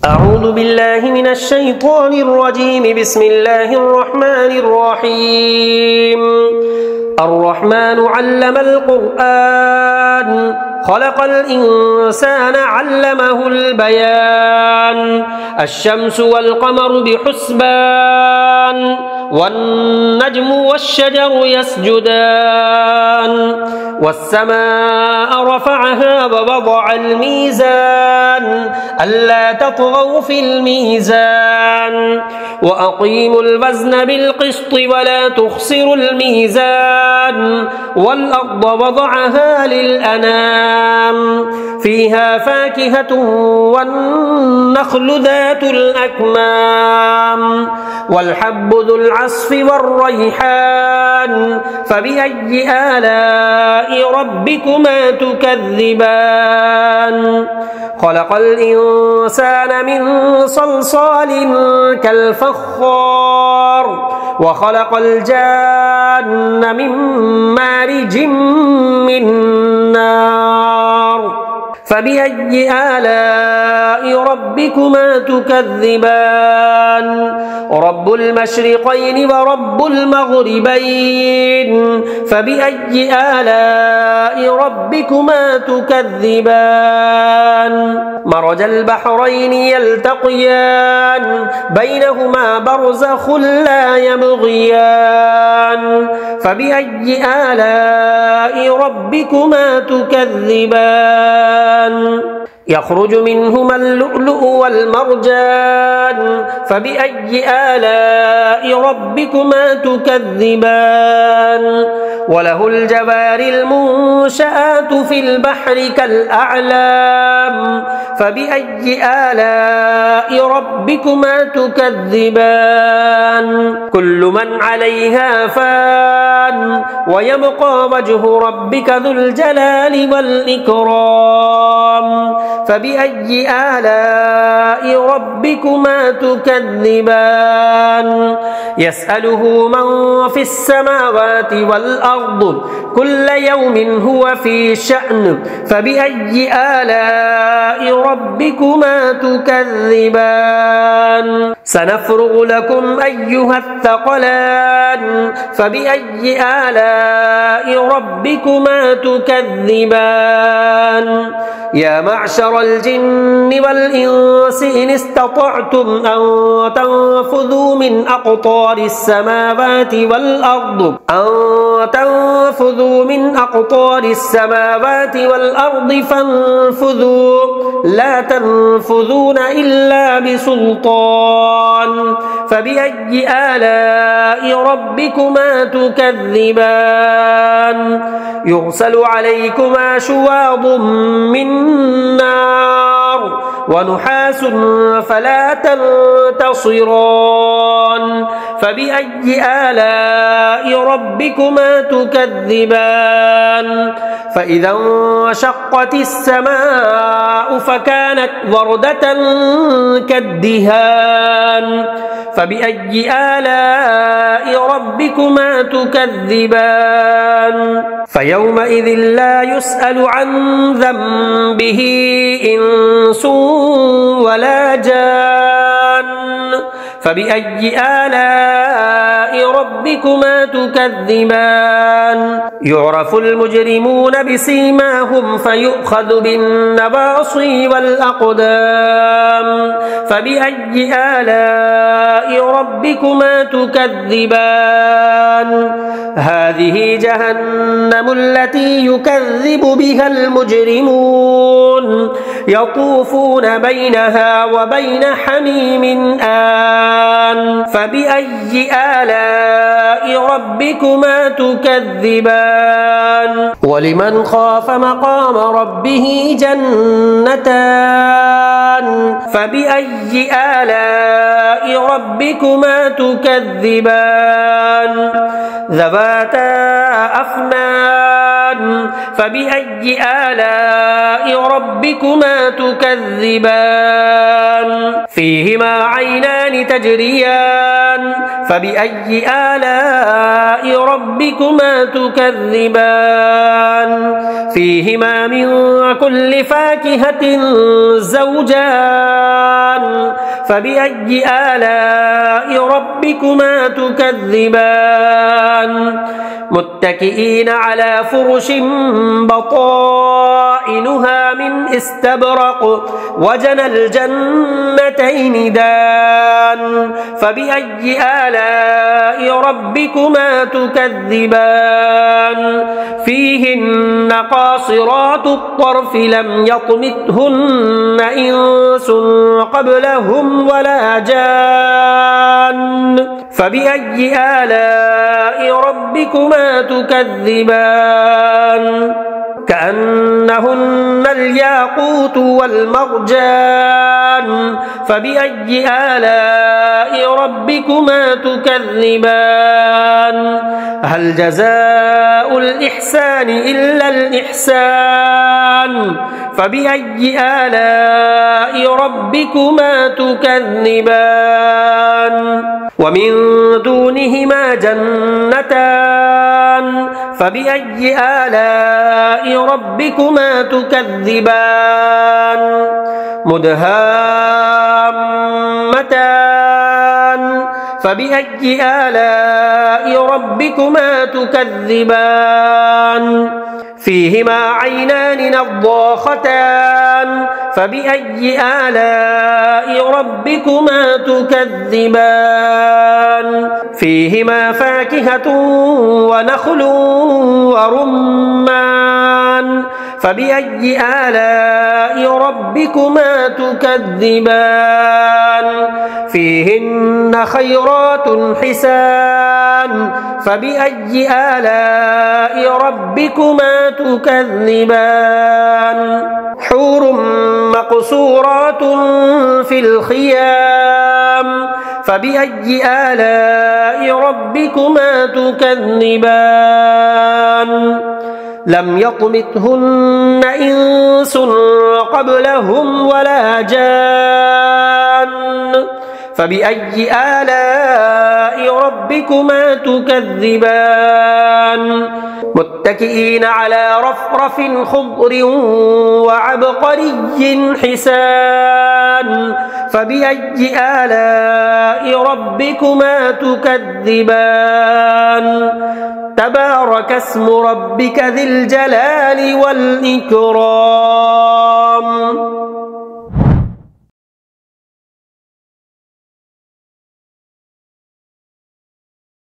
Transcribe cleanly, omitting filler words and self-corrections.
أعوذ بالله من الشيطان الرجيم. بسم الله الرحمن الرحيم. الرحمن علم القرآن خلق الإنسان علمه البيان. الشمس والقمر بحسبان والنجم والشجر يسجدان والسماء رفعها ووضع الميزان ألا تطغوا في الميزان وأقيموا الوزن بالقسط ولا تخسروا الميزان والأرض وضعها للأنام فيها فاكهة والنخل ذات الأكمام والحب ذو العصف والريحان فبأي آلاء ربكما تكذبان. خلق الإنسان من صلصال كالفخار وخلق الجان من مارج من نار فبأي آلاء ربكما تكذبان. رب المشرقين ورب المغربين فبأي آلاء ربكما تكذبان. مرج البحرين يلتقيان بينهما برزخ لا يبغيان فبأي آلاء ربكما تكذبان. يخرج منهما اللؤلؤ والمرجان فبأي آلاء ربكما تكذبان. وله الجوار المنشآت في البحر كالأعلام فبأي آلاء ربكما تكذبان. كل من عليها فان ويبقى وجه ربك ذو الجلال والإكرام فبأي آلاء ربكما تكذبان. يسأله من في السماوات والأرض كل يوم هو في شأن فبأي آلاء ربكما تكذبان. سنفرغ لكم أيها الثقلان فبأي آلاء ربكما تكذبان. يا معشر الجن والإنس إن استطعتم أن تنفذوا من أقطار السماوات والأرض فانفذوا لا تنفذون إلا بسلطان فبأي آلاء ربكما تكذبان. يرسل عليكما شواظ من نار ونحاس فلا تنتصران فبأي آلاء ربكما تكذبان. فإذا انشقت السماء فكانت وردة كالدهان فبأي آلاء ربكما تكذبان. فيومئذ لا يسأل عن ذنبه إنس ولا جان فبأي آلاء ربكما تكذبان. يعرف المجرمون بسيماهم فيؤخذ بالنواصي والأقدام فبأي آلاء ربكما تكذبان. هذه جهنم التي يكذب بها المجرمون يطوفون بينها وبين حميم آن فبأي آلاء ربكما تكذبان. ولمن خاف مقام ربه جنتان فبأي آلاء ربكما تكذبان. ذواتا أفنان فبأي آلاء ربكما تكذبان. فيهما عينان تجريان فبأي آلاء ربكما تكذبان. فيهما من كل فاكهة زوجان فبأي آلاء ربكما تكذبان متكئين على فرش بطائنها من استبرق وجنى الجنتين دان فبأي آلاء ربكما تكذبان فيهن قاصرات الطرف لم يطمثهن إنس قبلهم ولا جان فبأي آلاء ربكما تكذبان كأنهن الياقوت والمرجان فبأي آلاء ربكما تكذبان هل جزاء الإحسان إلا الإحسان فبأي آلاء ربكما تكذبان ومن دونهما جنتان فبأي آلاء ربكما تكذبان مدهامتان فبأي آلاء ربكما تكذبان فيهما عينان نضاختان فبأي آلاء ربكما تكذبان فيهما فاكهة ونخل ورمان فبأي آلاء ربكما تكذبان فيهن خيرات حسان فبأي آلاء ربكما تكذبان حور مقصورات في الخيام فبأي آلاء ربكما تكذبان لم يطمثهن إنس قبلهم ولا جان فبأي آلاء ربكما تكذبان متكئين على رفرف خضر وعبقري حسان فبأي آلاء ربكما تكذبان تبارك اسم ربك ذي الجلال والإكرام.